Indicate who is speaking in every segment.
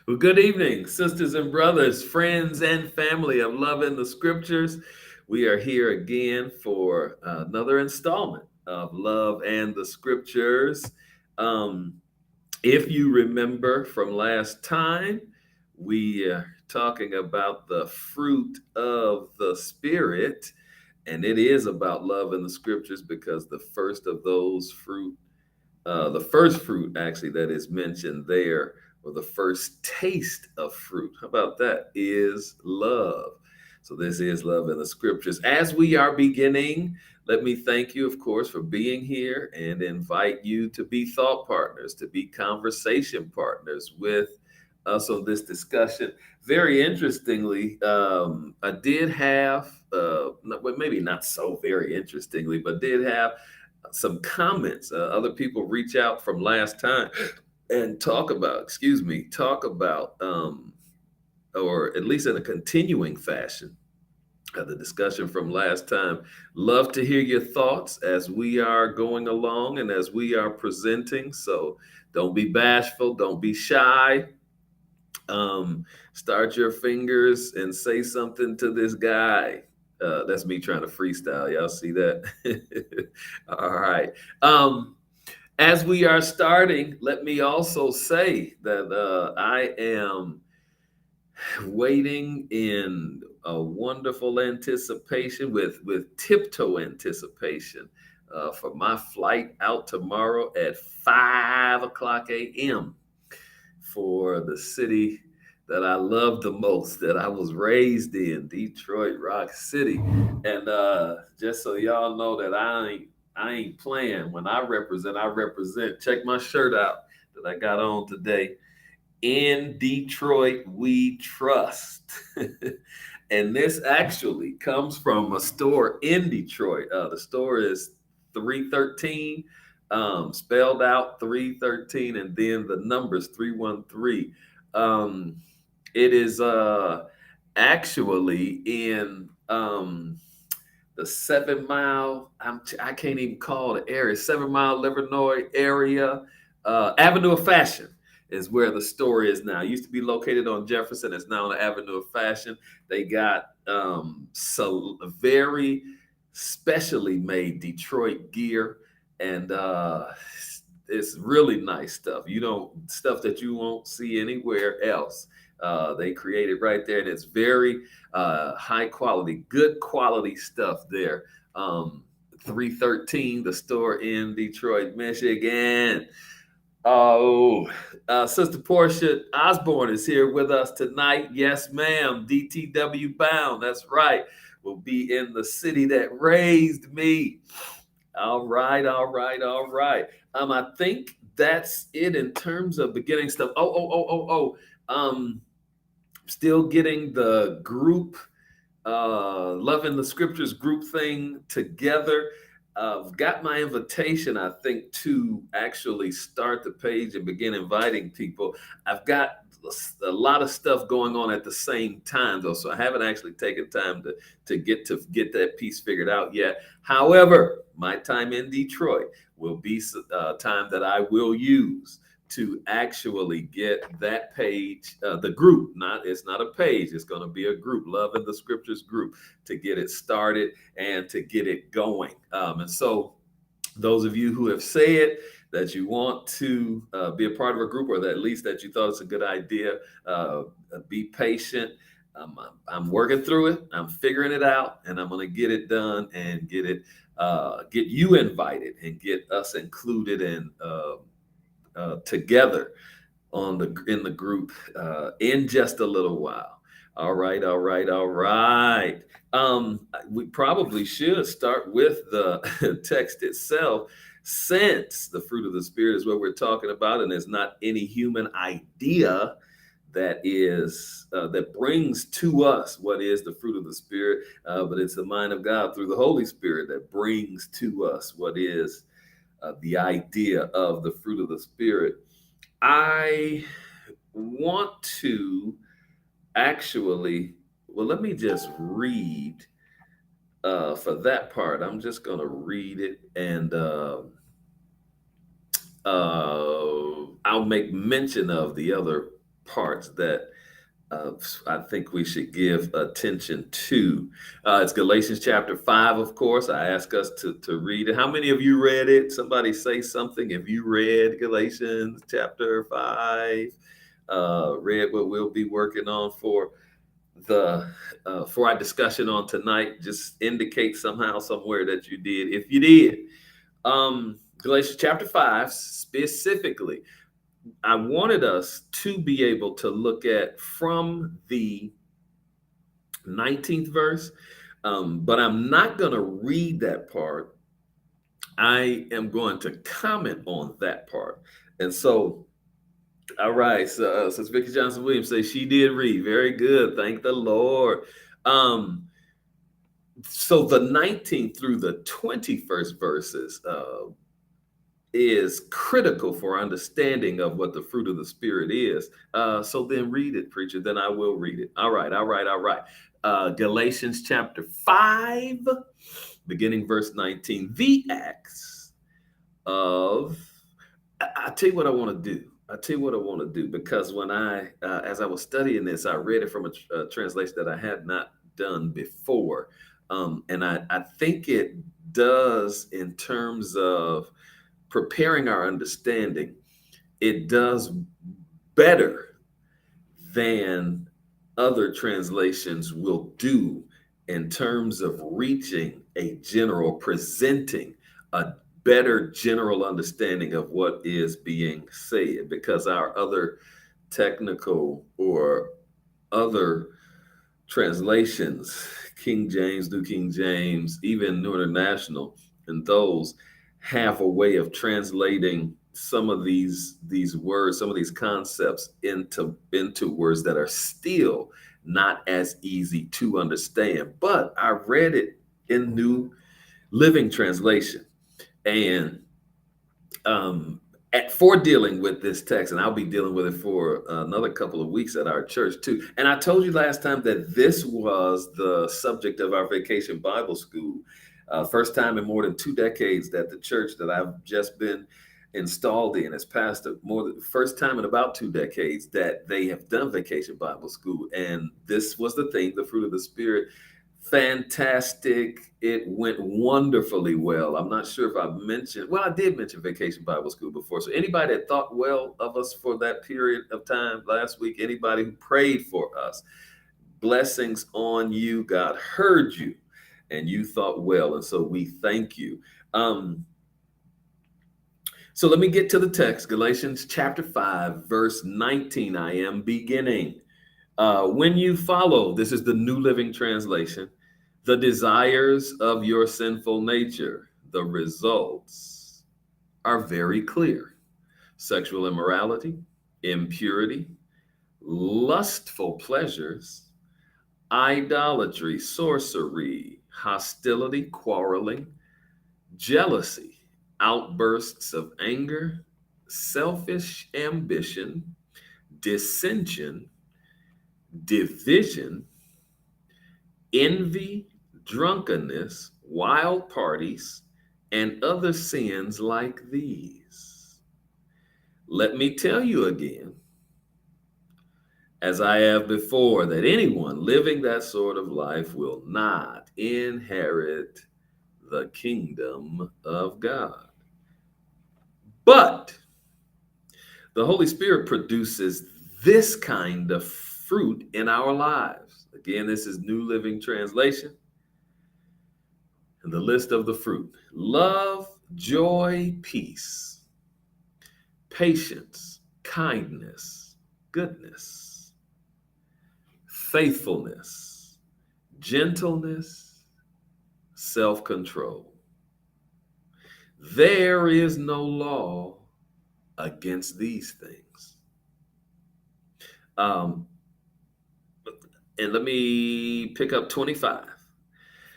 Speaker 1: Well, good evening, sisters and brothers, friends and family of Love in the Scriptures. We are here again for another installment of Love and the Scriptures. Um, if you remember from last time, we are talking about the fruit of the Spirit, and it is about love in the Scriptures because the first of those fruit the first fruit, actually, that is mentioned there, or the first taste of fruit, how about that, is love. So, this is love in the scriptures. As we are beginning, let me thank you, of course, for being here and invite you to be thought partners, to be conversation partners with us on this discussion. Very interestingly, I did have, well, maybe not so very interestingly, but did have some comments. Other people reach out from last time and talk about, or at least in a continuing fashion, the discussion from last time. Love to hear your thoughts as we are going along and as we are presenting. So don't be bashful, don't be shy. Start your fingers and say something to this guy. That's me trying to freestyle. Y'all see that? All right. Um, as we are starting, let me also say that I am waiting in a wonderful anticipation, with tiptoe anticipation, for my flight out tomorrow at 5 o'clock a.m. for the city that I love the most, that I was raised in, Detroit Rock City. And just so y'all know that I ain't playing. When I represent, I represent. Check my shirt out that I got on today. In Detroit, we trust. And this actually comes from a store in Detroit. The store is 313, spelled out 313, and then the numbers 313. Um, it is actually in the 7 Mile. I can't even call the area. 7 Mile, Livernois area. Avenue of Fashion is where the store is now. It used to be located on Jefferson. It's now on the Avenue of Fashion. They got so very specially made Detroit gear, and it's really nice stuff. You don't Stuff that you won't see anywhere else. They created right there, and it's very high quality, good quality stuff there. 313, the store in Detroit, Michigan. Oh, Sister Portia Osborne is here with us tonight. Yes, ma'am. DTW bound. That's right. Will be in the city that raised me. All right, all right, all right. I think that's it in terms of beginning stuff. Still getting the group, loving the scriptures group thing together. I've got my invitation, I think, to actually start the page and begin inviting people. I've got a lot of stuff going on at the same time, though, so I haven't actually taken time to get that piece figured out yet. However, my time in Detroit will be time that I will use to actually get that page, the group. Not It's not a page, it's going to be a group, Love in the Scriptures group, to get it started and to get it going. And so, those of you who have said that you want to be a part of a group, or that at least that you thought it's a good idea, be patient. I'm working through it. I'm figuring it out, and I'm going to get it done and get you invited and get us included and together in the group in just a little while. All right, all right, all right. We probably should start with the text itself, since the fruit of the spirit is what we're talking about, and it's not any human idea that brings to us what is the fruit of the spirit, but it's the mind of God through the Holy Spirit that brings to us what is the idea of the fruit of the spirit. I want to actually, well, let me just read for that part. I'm just going to read it, and I'll make mention of the other parts that I think we should give attention to. It's Galatians chapter 5, of course. I ask us to read it. How many of you read it? Somebody say something. If you read Galatians chapter 5, read what we'll be working on the for our discussion on tonight, just indicate somehow, somewhere that you did. If you did, Galatians chapter 5 specifically, I wanted us to be able to look at from the 19th verse, but I'm not going to read that part. I am going to comment on that part. And so, all right, so since Vicky Johnson Williams says she did read, very good. Thank the Lord. So the 19th through the 21st verses is critical for understanding of what the fruit of the Spirit is. So then read it, preacher. Then I will read it. All right, all right, all right. Galatians chapter 5, beginning verse 19. The acts of, I tell you what I want to do. I tell you what I want to do, because when as I was studying this, I read it from a translation that I had not done before. And I think it does, in terms of preparing our understanding, it does better than other translations will do in terms of reaching a general, presenting a better general understanding of what is being said, because our other technical or other translations, King James, New King James, even New International, and those have a way of translating some of these words, some of these concepts into words that are still not as easy to understand. But I read it in New Living Translation, and for dealing with this text, and I'll be dealing with it for another couple of weeks at our church too. And I told you last time that this was the subject of our vacation Bible school. First time in more than 2 decades that the church that I've just been installed in has passed more than first time in about 2 decades that they have done vacation Bible school. And this was the thing, the fruit of the Spirit. Fantastic. It went wonderfully well. I'm not sure if I mentioned, well, I did mention Vacation Bible School before. So anybody that thought well of us for that period of time last week, anybody who prayed for us, blessings on you. God heard you and you thought well. And so we thank you. So let me get to the text. Galatians chapter 5, verse 19. I am beginning. When you follow, this is the New Living Translation, the desires of your sinful nature, the results are very clear: sexual immorality, impurity, lustful pleasures, idolatry, sorcery, hostility, quarreling, jealousy, outbursts of anger, selfish ambition, dissension, division, envy, drunkenness, wild parties, and other sins like these. Let me tell you again, as I have before, that anyone living that sort of life will not inherit the kingdom of God. But the Holy Spirit produces this kind of fruit in our lives. Again, this is New Living Translation. And the list of the fruit: love, joy, peace, patience, kindness, goodness, faithfulness, gentleness, self-control. There is no law against these things. And let me pick up 25.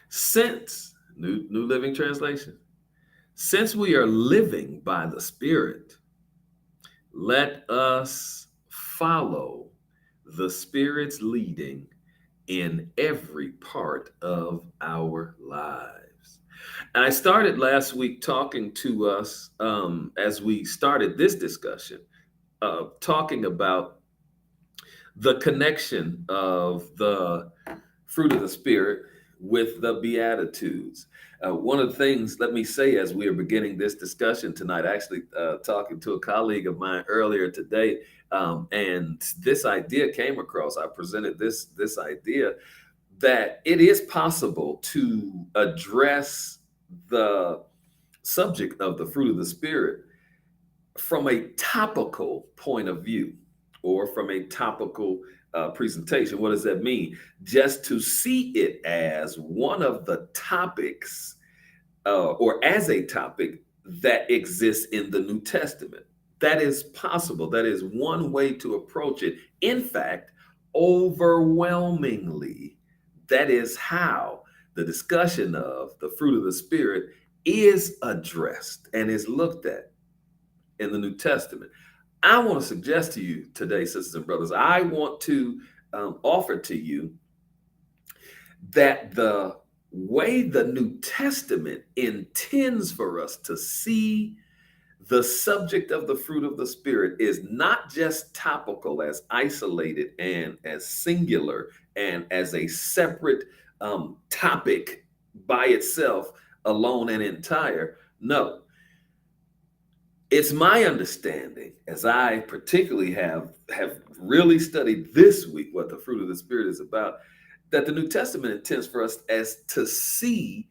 Speaker 1: Since, New Living Translation, since we are living by the Spirit, let us follow the Spirit's leading in every part of our lives. And I started last week talking to us as we started this discussion, talking about the connection of the fruit of the Spirit with the Beatitudes. One of the things, let me say, as we are beginning this discussion tonight, actually talking to a colleague of mine earlier today, and this idea came across. I presented this idea that it is possible to address the subject of the fruit of the Spirit from a topical point of view or from a topical presentation. What does that mean? Just to see it as one of the topics or as a topic that exists in the New Testament. That is possible. That is one way to approach it. In fact, overwhelmingly, that is how the discussion of the fruit of the Spirit is addressed and is looked at in the New Testament. I want to suggest to you today, sisters and brothers, I want to offer to you that the way the New Testament intends for us to see the subject of the fruit of the Spirit is not just topical, as isolated and as singular and as a separate topic by itself, alone and entire. No, it's my understanding, as I particularly have really studied this week what the fruit of the Spirit is about, that the New Testament intends for us as to see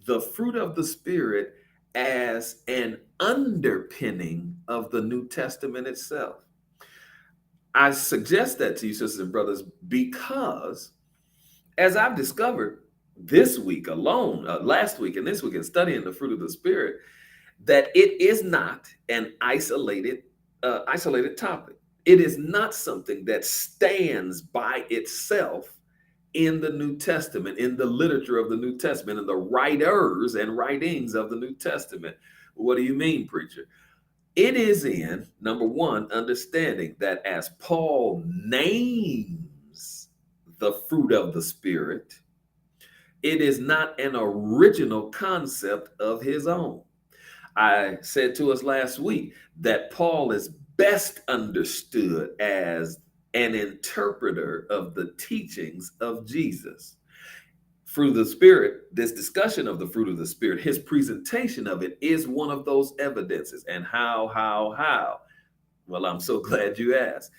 Speaker 1: the fruit of the Spirit as an underpinning of the New Testament itself. I suggest that to you, sisters and brothers, because as I've discovered this week alone, last week and this week in studying the fruit of the Spirit, that it is not an isolated topic. It is not something that stands by itself in the New Testament, in the literature of the New Testament, in the writers and writings of the New Testament. What do you mean, preacher? It is in, number one, understanding that as Paul names the fruit of the Spirit, it is not an original concept of his own. I said to us last week that Paul is best understood as an interpreter of the teachings of Jesus. Fruit of the Spirit, this discussion of the fruit of the Spirit, his presentation of it is one of those evidences. And how? Well, I'm so glad you asked.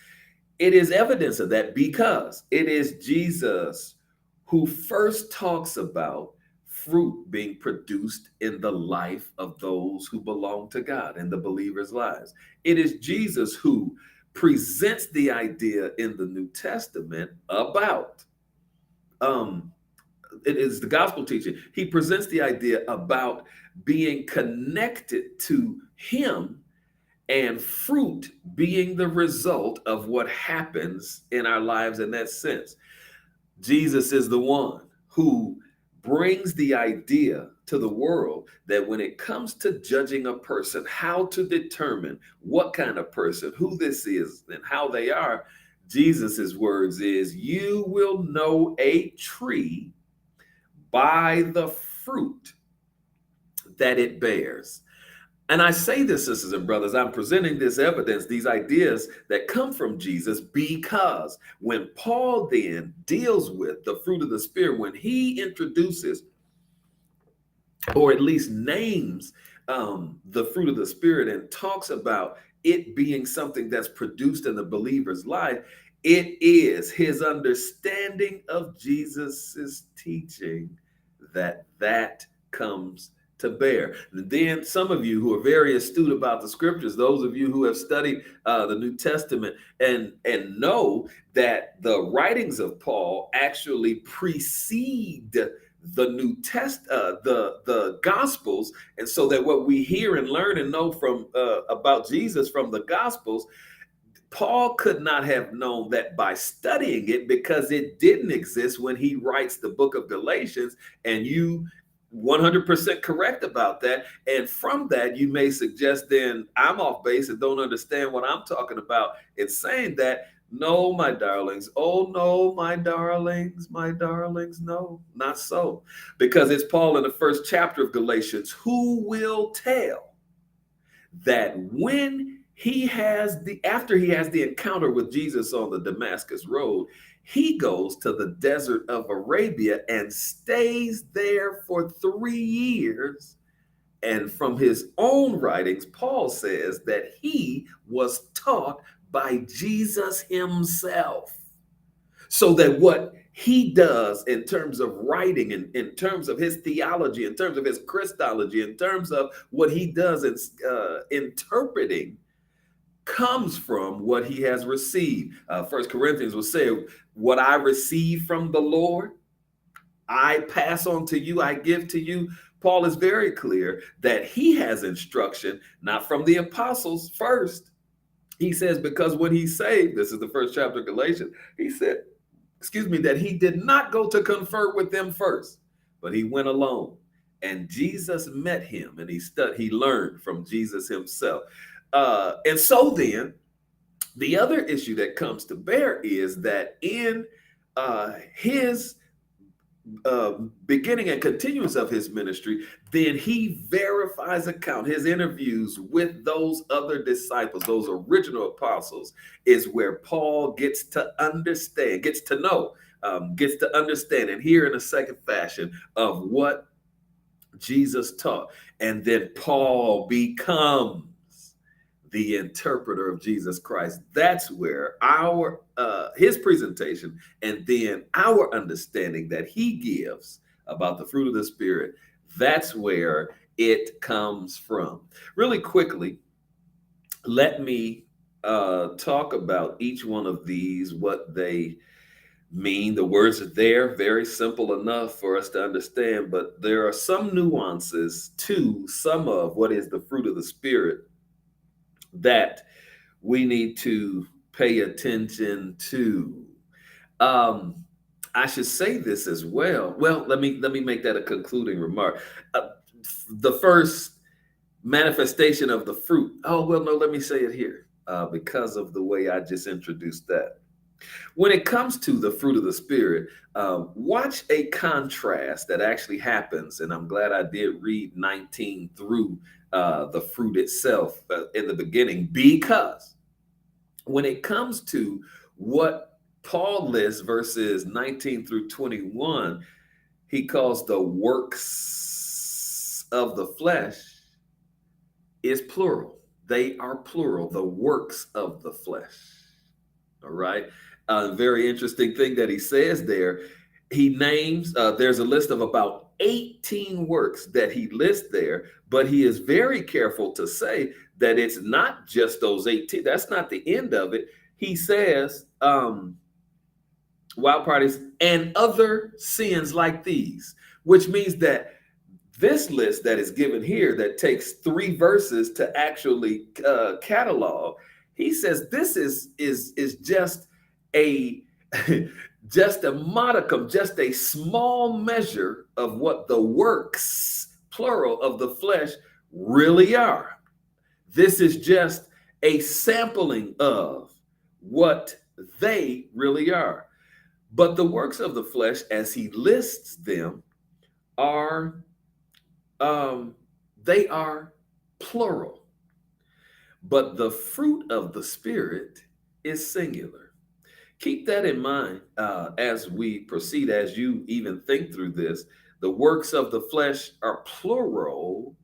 Speaker 1: It is evidence of that because it is Jesus who first talks about fruit being produced in the life of those who belong to God, in the believers' lives. It is Jesus who presents the idea in the New Testament about, it is the gospel teaching. He presents the idea about being connected to him and fruit being the result of what happens in our lives in that sense. Jesus is the one who brings the idea to the world that when it comes to judging a person, how to determine what kind of person, who this is, and how they are, Jesus's words is, you will know a tree by the fruit that it bears. And I say this, sisters and brothers, I'm presenting this evidence, these ideas that come from Jesus, because when Paul then deals with the fruit of the Spirit, when he introduces or at least names the fruit of the Spirit and talks about it being something that's produced in the believer's life, it is his understanding of Jesus's teaching that comes to bear. And then some of you who are very astute about the scriptures, those of you who have studied the New Testament and know that the writings of Paul actually precede the the Gospels, and so that what we hear and learn and know from about Jesus from the Gospels, Paul could not have known that by studying it, because it didn't exist when he writes the book of Galatians, and you 100% correct about that. And from that, you may suggest then I'm off base and don't understand what I'm talking about. It's saying that, no, my darlings, oh no, my darlings, no, not so. Because it's Paul in the first chapter of Galatians who will tell that when After he has the encounter with Jesus on the Damascus road, he goes to the desert of Arabia and stays there for 3 years. And from his own writings, Paul says that he was taught by Jesus himself. So that what he does in terms of writing, in terms of his theology, in terms of his Christology, in terms of what he does in interpreting, comes from what he has received. First Corinthians will say, what I receive from the Lord, I pass on to you, I give to you. Paul is very clear that he has instruction, not from the apostles first. He says, because when he saved, this is the first chapter of Galatians, he said, that he did not go to confer with them first, but he went alone. And Jesus met him, and he learned from Jesus himself. And so then, the other issue that comes to bear is that in his beginning and continuance of his ministry, then he verifies his interviews with those other disciples, those original apostles, is where Paul gets to understand, gets to know, gets to understand and hear in a second fashion of what Jesus taught. And then Paul becomes the interpreter of Jesus Christ. That's where our his presentation and then our understanding that he gives about the fruit of the Spirit, that's where it comes from. Really quickly, let me talk about each one of these, what they mean. The words are there, very simple enough for us to understand, but there are some nuances to some of what is the fruit of the Spirit that we need to pay attention to. Um, I should say this as well. Well, let me make that a concluding remark. The first manifestation of the fruit. Oh well, no, let me say it here because of the way I just introduced that. When it comes to the fruit of the Spirit, watch a contrast that actually happens. And I'm glad I did read 19 through the fruit itself in the beginning, because when it comes to what Paul lists, verses 19 through 21, he calls the works of the flesh is plural. They are plural, the works of the flesh. All right. Very interesting thing that he says there. He names, there's a list of about 18 works that he lists there, but he is very careful to say that it's not just those 18. That's not the end of it. He says, wild parties and other sins like these, which means that this list that is given here that takes 3 verses to actually catalog, he says this is just a just a modicum, just a small measure of what the works, plural, of the flesh really are. This is just a sampling of what they really are. But the works of the flesh, as he lists them, are they are plural. But the fruit of the Spirit is singular. Keep that in mind as we proceed, as you even think through this. The works of the flesh are plural,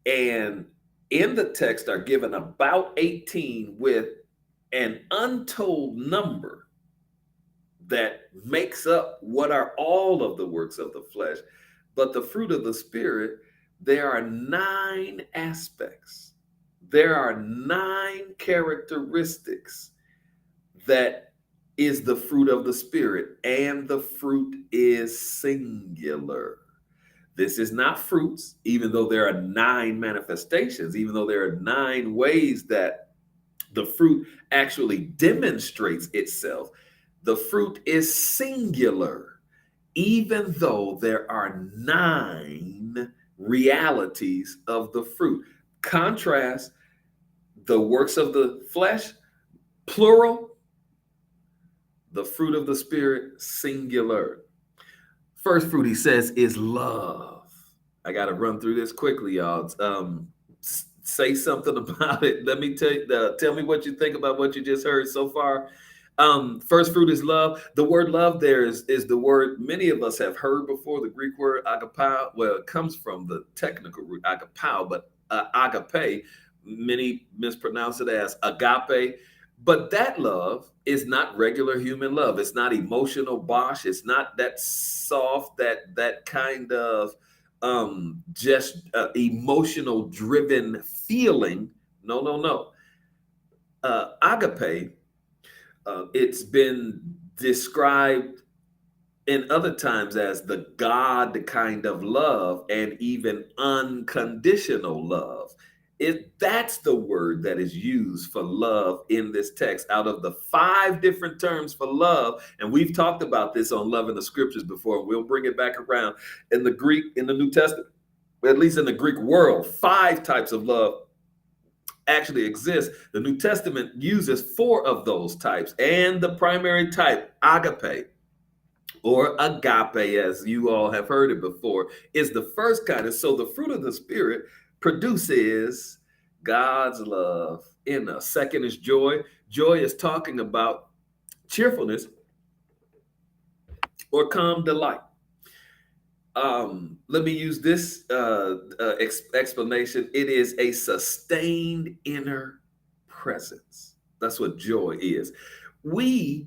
Speaker 1: and in the text are given about 18 with an untold number that makes up what are all of the works of the flesh. But the fruit of the Spirit, there are 9 aspects. There are 9 characteristics that is the fruit of the Spirit, and the fruit is singular. This is not fruits, even though there are 9 manifestations, even though there are 9 ways that the fruit actually demonstrates itself. The fruit is singular, even though there are 9 realities of the fruit. Contrast the works of the flesh, plural, the fruit of the Spirit, singular. First fruit, he says, is love. I got to run through this quickly, y'all. say something about it. Let me tell me what you think about what you just heard so far. First fruit is love. The word love there is the word many of us have heard before. The Greek word agapao. Well, it comes from the technical root agapao, but agape, many mispronounce it as agape. But that love is not regular human love. It's not emotional bosh. It's not that soft, that kind of just emotional driven feeling. No, no, no. Agape, it's been described in other times as the God kind of love and even unconditional love. That's the word that is used for love in this text out of the five different terms for love. And we've talked about this on Love in the Scriptures before. We'll bring it back around in the Greek, in the New Testament, at least in the Greek world, five types of love actually exist. The New Testament uses four of those types, and the primary type, agape, or agape, as you all have heard it before, is the first kind. And so the fruit of the Spirit produces God's love in us. Second is joy. Joy is talking about cheerfulness or calm delight. Let me use this explanation. It is a sustained inner presence. That's what joy is. We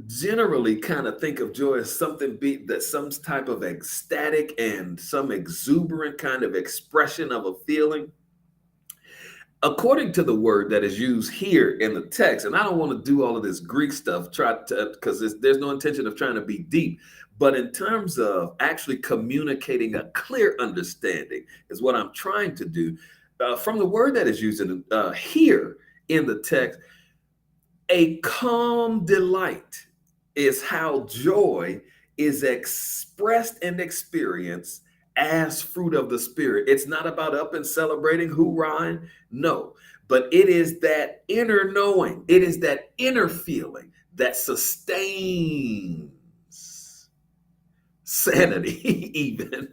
Speaker 1: generally kind of think of joy as something that some type of ecstatic and some exuberant kind of expression of a feeling. According to the word that is used here in the text, and I don't want to do all of this Greek stuff, because there's no intention of trying to be deep, but in terms of actually communicating a clear understanding is what I'm trying to do. From the word that is used here in the text, a calm delight is how joy is expressed and experienced as fruit of the Spirit. It's not about up and celebrating, hoorahing, no. But it is that inner knowing, it is that inner feeling that sustains sanity, even.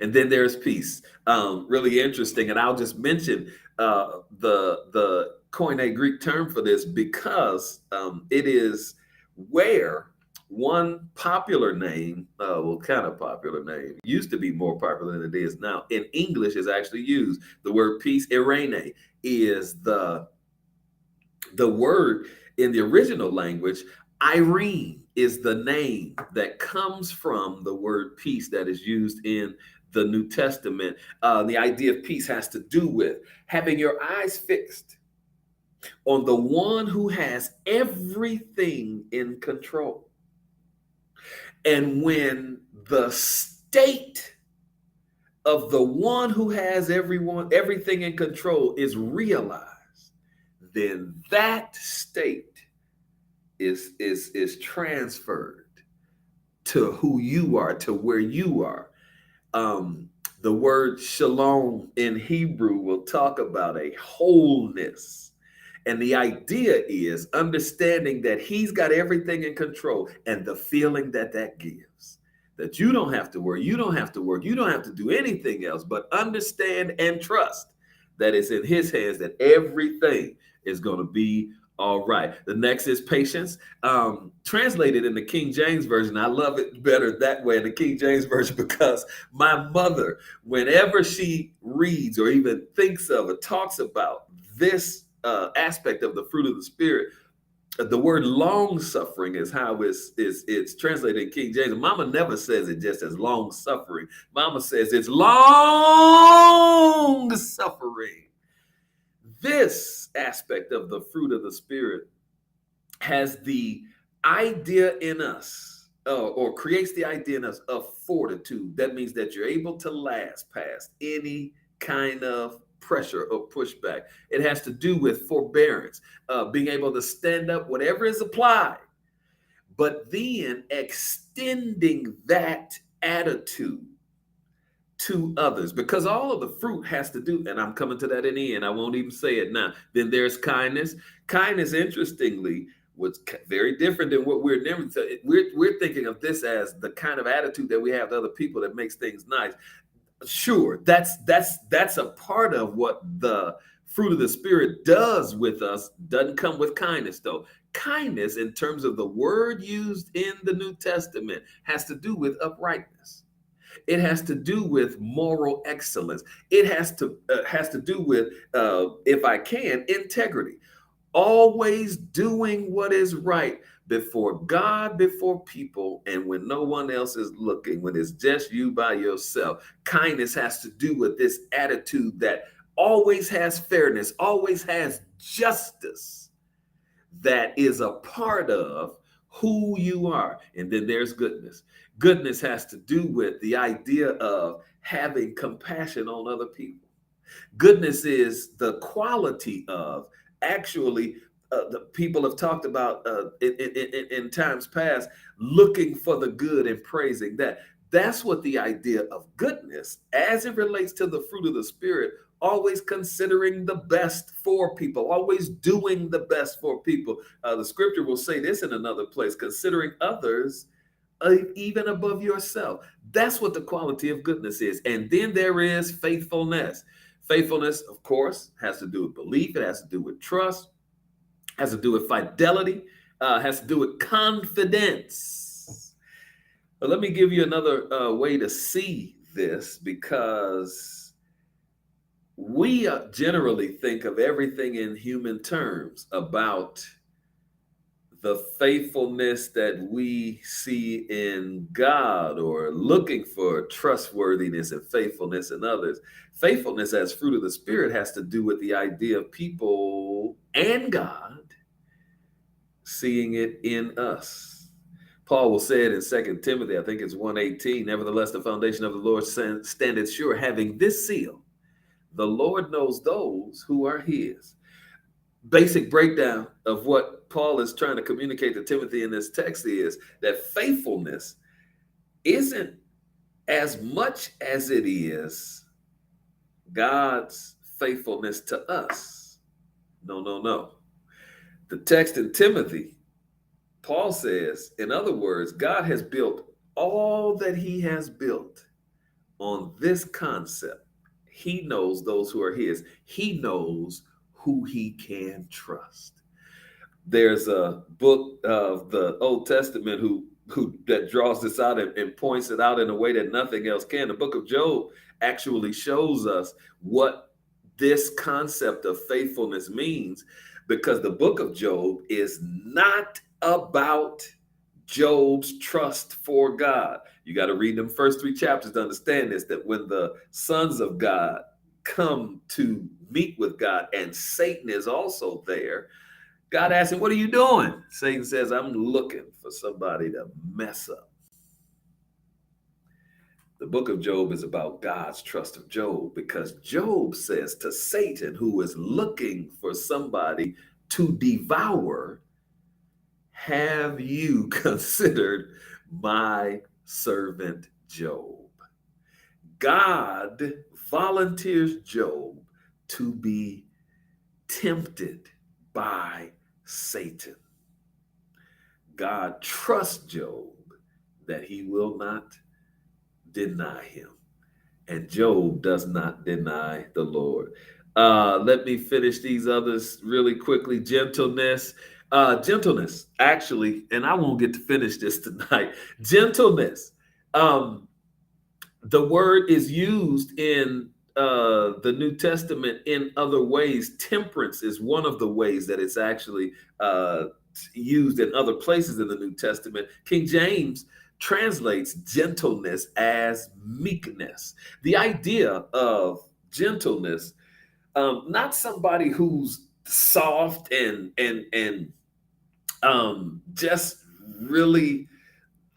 Speaker 1: And then there's peace. Really interesting. And I'll just mention the Koine Greek term for this because it is where one popular name, kind of popular name, used to be more popular than it is now, in English is actually used. The word peace, irene, is the word in the original language. Irene is the name that comes from the word peace that is used in the New Testament. The idea of peace has to do with having your eyes fixed on the one who has everything in control. And when the state of the one who has everything in control is realized, then that state is transferred to who you are, to where you are. The word shalom in Hebrew will talk about a wholeness. And the idea is understanding that he's got everything in control and the feeling that gives. That you don't have to worry, you don't have to work, you don't have to do anything else, but understand and trust that it's in his hands, that everything is going to be all right. The next is patience. Translated in the King James Version, I love it better that way in the King James Version because my mother, whenever she reads or even thinks of or talks about this aspect of the fruit of the Spirit, the word long suffering is how it's translated in King James. Mama never says it just as long suffering. Mama says it's long suffering. This aspect of the fruit of the Spirit has the idea in us, or creates the idea in us of fortitude. That means that you're able to last past any kind of pressure or pushback. It has to do with forbearance, being able to stand up whatever is applied, but then extending that attitude to others, because all of the fruit has to do, and I'm coming to that in the end, I won't even say it now. Then there's kindness. Kindness, interestingly, was very different than what we're thinking of this as the kind of attitude that we have to other people that makes things nice. Sure, that's a part of what the fruit of the spirit does with us. Doesn't come with kindness though. Kindness, in terms of the word used in the New Testament, has to do with uprightness. It has to do with moral excellence. It has to do with, if I can, integrity. Always doing what is right before God, before people, and when no one else is looking, when it's just you by yourself. Kindness has to do with this attitude that always has fairness, always has justice, that is a part of who you are. And then there's goodness. Goodness has to do with the idea of having compassion on other people. Goodness is the quality of, actually, the people have talked about, in times past, looking for the good and praising that. That's what the idea of goodness, as it relates to the fruit of the spirit, always considering the best for people, always doing the best for people. The scripture will say this in another place: considering others even above yourself. That's what the quality of goodness is. And then there is faithfulness. Faithfulness, of course, has to do with belief. It has to do with trust. Has to do with fidelity. Has to do with confidence. But let me give you another way to see this, because we generally think of everything in human terms about the faithfulness that we see in God, or looking for trustworthiness and faithfulness in others. Faithfulness as fruit of the spirit has to do with the idea of people and God seeing it in us. Paul will say it in 2 Timothy, I think it's 1:18, nevertheless, the foundation of the Lord standeth sure, having this seal: the Lord knows those who are his. Basic breakdown of what Paul is trying to communicate to Timothy in this text is that faithfulness isn't as much as it is God's faithfulness to us. No, no, no. The text in Timothy, Paul says, in other words, God has built all that he has built on this concept. He knows those who are his. He knows who he can trust. There's a book of the Old Testament who that draws this out and points it out in a way that nothing else can. The book of Job actually shows us what this concept of faithfulness means, because the book of Job is not about Job's trust for God. You got to read them first 3 chapters to understand this, that when the sons of God come to meet with God and Satan is also there, God asks him, "What are you doing?" Satan says, "I'm looking for somebody to mess up." The book of Job is about God's trust of Job, because Job says to Satan, who is looking for somebody to devour, "Have you considered my servant Job?" God volunteers Job to be tempted by Satan. God trusts Job that he will not deny him. And Job does not deny the Lord. Let me finish these others really quickly. Gentleness. Gentleness, actually, and I won't get to finish this tonight. Gentleness. The word is used in the New Testament in other ways. Temperance is one of the ways that it's actually used in other places in the New Testament. King James translates gentleness as meekness. The idea of gentleness, not somebody who's soft and just really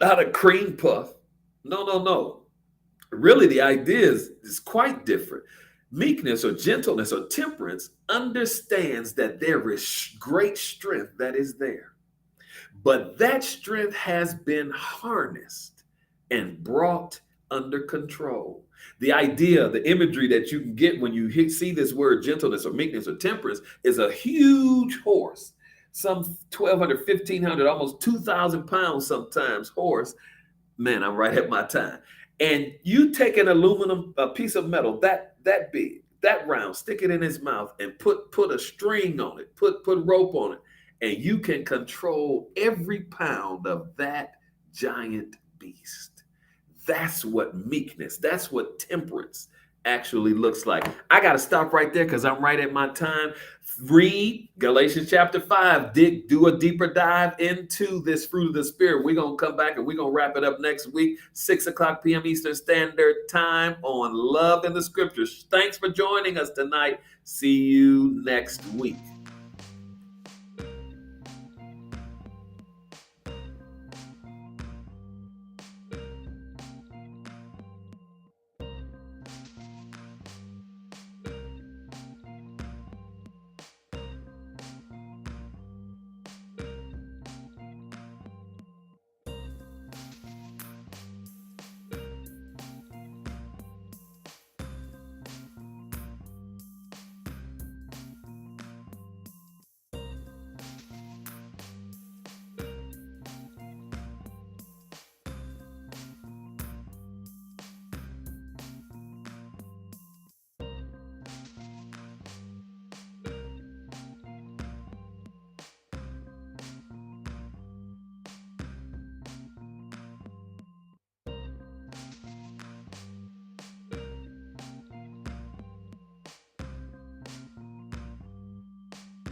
Speaker 1: not a cream puff. No, no, no. Really, the idea is quite different. Meekness or gentleness or temperance understands that there is great strength that is there, but that strength has been harnessed and brought under control. The idea, the imagery that you can get when you see this word gentleness or meekness or temperance is a huge horse, some 1,200, 1,500, almost 2,000 pounds sometimes horse. Man, I'm right at my time. And you take an aluminum, a piece of metal that big, that round, stick it in his mouth, and put a string on it, put rope on it, and you can control every pound of that giant beast. That's what meekness, that's what temperance actually looks like. I got to stop right there because I'm right at my time. Read Galatians chapter 5. Do a deeper dive into this fruit of the Spirit. We're going to come back and we're going to wrap it up next week, 6 o'clock p.m. Eastern Standard Time on Love in the Scriptures. Thanks for joining us tonight. See you next week.